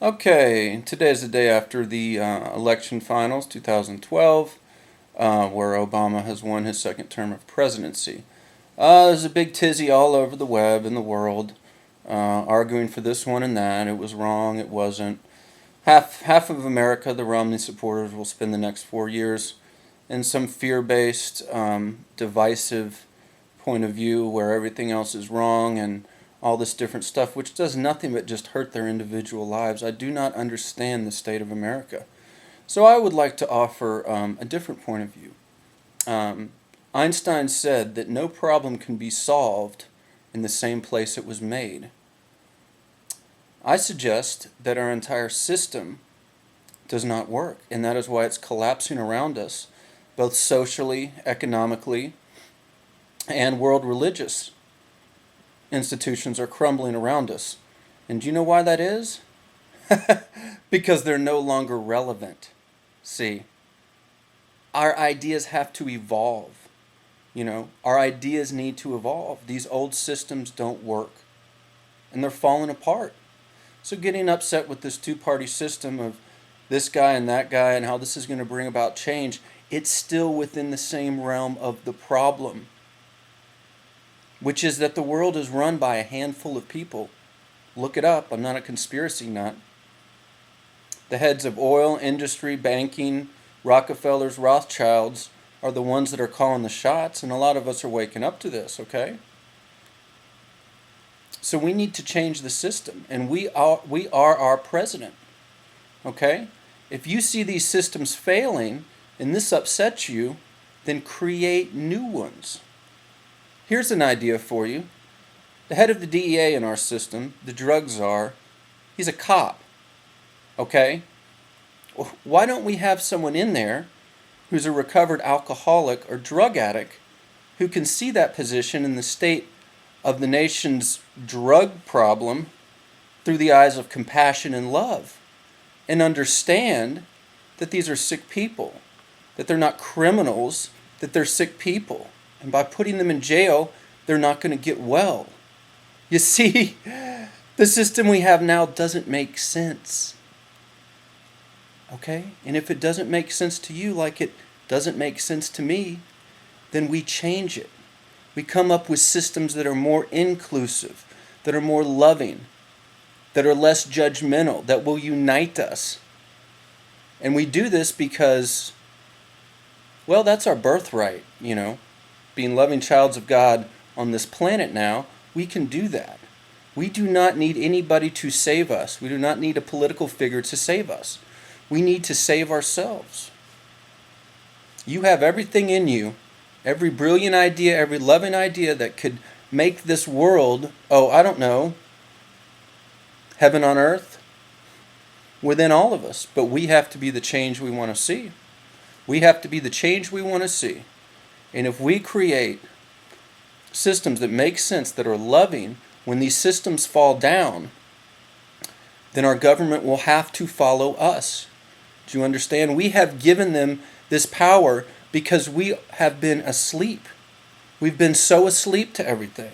Okay, today is the day after the election finals, 2012, where Obama has won his second term of presidency. There's a big tizzy all over the web and the world, arguing for this one and that. It was wrong, it wasn't. Half of America, the Romney supporters, will spend the next 4 years in some fear-based, divisive point of view where everything else is wrong and all this different stuff, which does nothing but just hurt their individual lives. I do not understand the state of America. So I would like to offer a different point of view. Einstein said that no problem can be solved in the same place it was made. I suggest that our entire system does not work, and that is why it's collapsing around us, both socially, economically, and world religious institutions are crumbling around us. And do you know why that is? Because they're no longer relevant. See, our ideas have to evolve. Our ideas need to evolve. These old systems don't work, and they're falling apart. So getting upset with this two-party system of this guy and that guy and how this is going to bring about change, it's still within the same realm of the problem, which is that the world is run by a handful of people. Look it up. I'm not a conspiracy nut. The heads of oil, industry, banking, Rockefellers, Rothschilds are the ones that are calling the shots, and a lot of us are waking up to this, okay? So we need to change the system, and we are our president, okay? If you see these systems failing and this upsets you, then create new ones. Here's an idea for you. The head of the DEA in our system, the drug czar, he's a cop, okay? Why don't we have someone in there who's a recovered alcoholic or drug addict who can see that position in the state of the nation's drug problem through the eyes of compassion and love, and understand that these are sick people, that they're not criminals, that they're sick people. And by putting them in jail, they're not going to get well. You see, the system we have now doesn't make sense. Okay? And if it doesn't make sense to you like it doesn't make sense to me, then we change it. We come up with systems that are more inclusive, that are more loving, that are less judgmental, that will unite us. And we do this because, well, that's our birthright, Being loving childs of God on this planet now, we can do that. We do not need anybody to save us. We do not need a political figure to save us. We need to save ourselves. You have everything in you, every brilliant idea, every loving idea that could make this world, heaven on earth, within all of us. But we have to be the change we want to see. We have to be the change we want to see. And if we create systems that make sense, that are loving, when these systems fall down, then our government will have to follow us. Do you understand? We have given them this power because we have been asleep. We've been so asleep to everything.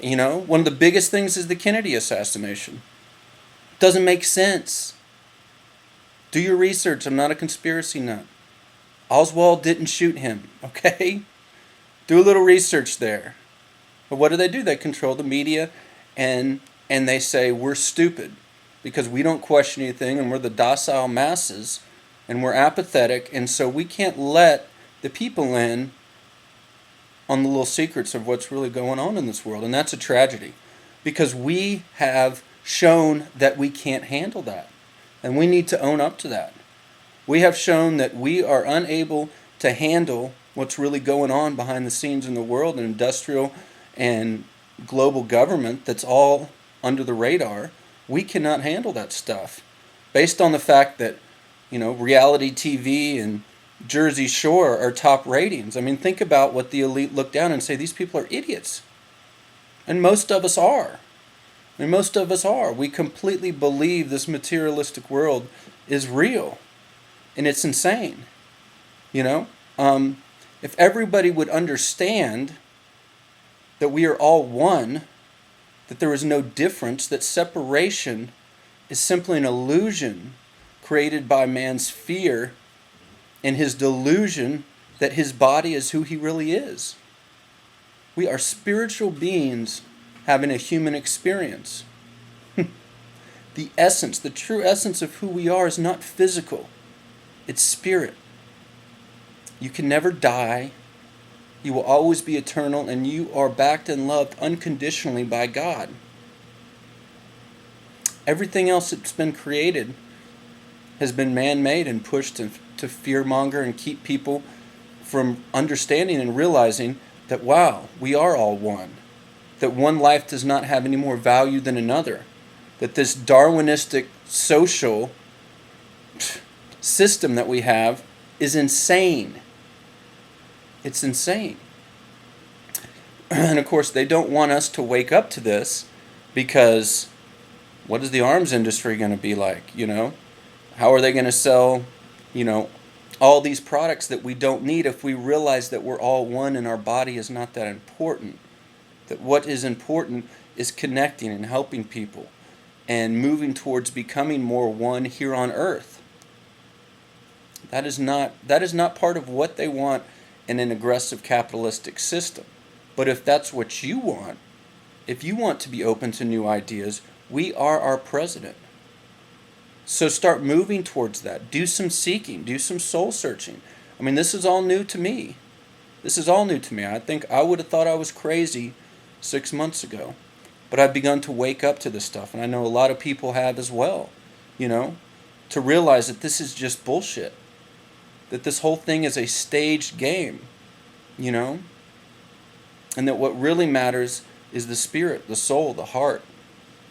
One of the biggest things is the Kennedy assassination. It doesn't make sense. Do your research. I'm not a conspiracy nut. Oswald didn't shoot him, okay? Do a little research there. But what do? They control the media, and they say we're stupid because we don't question anything, and we're the docile masses, and we're apathetic, and so we can't let the people in on the little secrets of what's really going on in this world. And that's a tragedy because we have shown that we can't handle that, and we need to own up to that. We have shown that we are unable to handle what's really going on behind the scenes in the world, and industrial and global government that's all under the radar. We cannot handle that stuff based on the fact that, reality TV and Jersey Shore are top ratings. I mean, think about what the elite look down and say, these people are idiots. And most of us are. We completely believe this materialistic world is real. And it's insane. If everybody would understand that we are all one, that there is no difference, that separation is simply an illusion created by man's fear and his delusion that his body is who he really is. We are spiritual beings having a human experience. The essence, the true essence of who we are is not physical. It's spirit. You can never die. You will always be eternal, and you are backed and loved unconditionally by God. Everything else that's been created has been man-made and pushed to fearmonger and keep people from understanding and realizing that, wow, we are all one. That one life does not have any more value than another. That this Darwinistic social system that we have is insane. It's insane. And of course, they don't want us to wake up to this, because what is the arms industry going to be like, you know? How are they going to sell, you know, all these products that we don't need if we realize that we're all one and our body is not that important? That what is important is connecting and helping people and moving towards becoming more one here on earth. That is not part of what they want in an aggressive capitalistic system. But if that's what you want, if you want to be open to new ideas, we are our president. So start moving towards that. Do some seeking. Do some soul searching. I mean, this is all new to me. This is all new to me. I think I would have thought I was crazy 6 months ago. But I've begun to wake up to this stuff. And I know a lot of people have as well. You know, to realize that this is just bullshit. That this whole thing is a staged game. You know? And that what really matters is the spirit, the soul, the heart.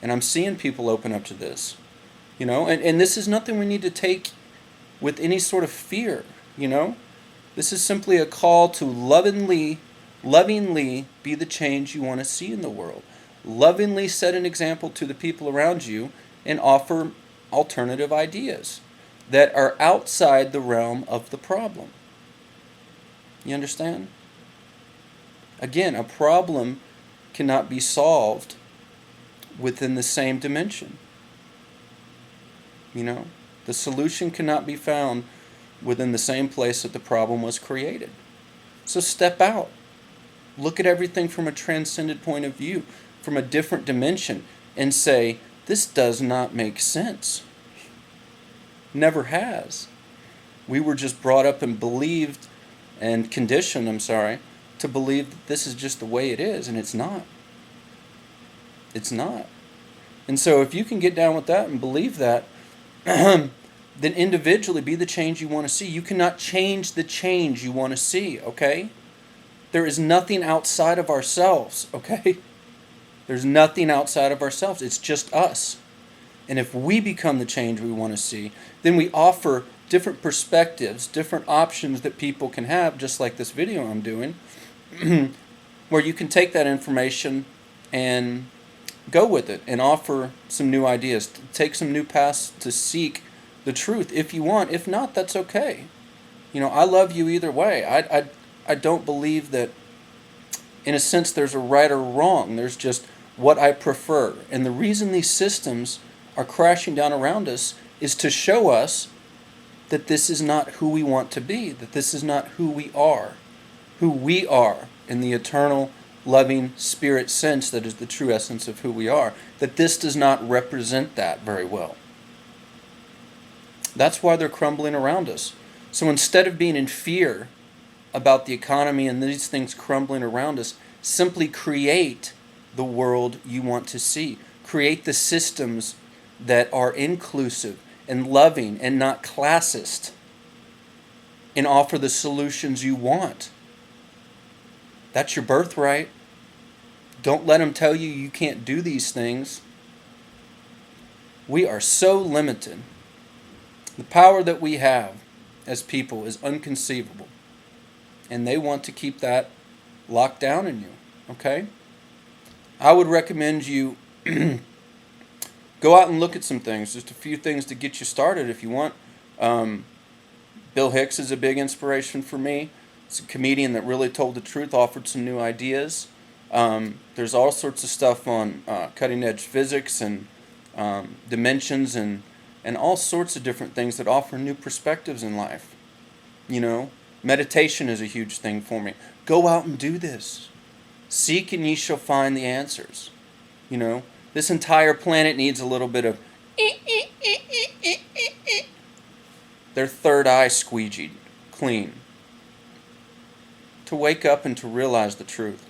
And I'm seeing people open up to this. You know, and this is nothing we need to take with any sort of fear, you know. This is simply a call to lovingly be the change you want to see in the world. Lovingly set an example to the people around you and offer alternative ideas that are outside the realm of the problem. You understand? Again, a problem cannot be solved within the same dimension. You know, the solution cannot be found within the same place that the problem was created. So step out. Look at everything from a transcendent point of view, from a different dimension, and say, this does not make sense. Never has. We were just brought up and believed and conditioned, to believe that this is just the way it is, and it's not. It's not. And so if you can get down with that and believe that, then individually be the change you want to see. You cannot change the change you want to see, okay? There is nothing outside of ourselves, okay? There's nothing outside of ourselves. It's just us. And if we become the change we want to see, then we offer different perspectives, different options that people can have, just like this video I'm doing, where you can take that information and go with it and offer some new ideas. Take some new paths to seek the truth if you want. If not, that's okay. You know, I love you either way. I don't believe that, in a sense, there's a right or wrong. There's just what I prefer. And the reason these systems are crashing down around us is to show us that this is not who we want to be, that this is not who we are in the eternal loving spirit sense that is the true essence of who we are, that this does not represent that very well. That's why they're crumbling around us. So instead of being in fear about the economy and these things crumbling around us, simply create the world you want to see. Create the systems that are inclusive and loving and not classist, and offer the solutions you want. That's your birthright. Don't let them tell you you can't do these things. We are so limited. The power that we have as people is unconceivable. And they want to keep that locked down in you. Okay? I would recommend you go out and look at some things. Just a few things to get you started if you want. Bill Hicks is a big inspiration for me. It's a comedian that really told the truth, offered some new ideas. There's all sorts of stuff on cutting edge physics and dimensions and all sorts of different things that offer new perspectives in life. You know, meditation is a huge thing for me. Go out and do this. Seek and ye shall find the answers. You know, this entire planet needs a little bit of their third eye squeegeed clean to wake up and to realize the truth.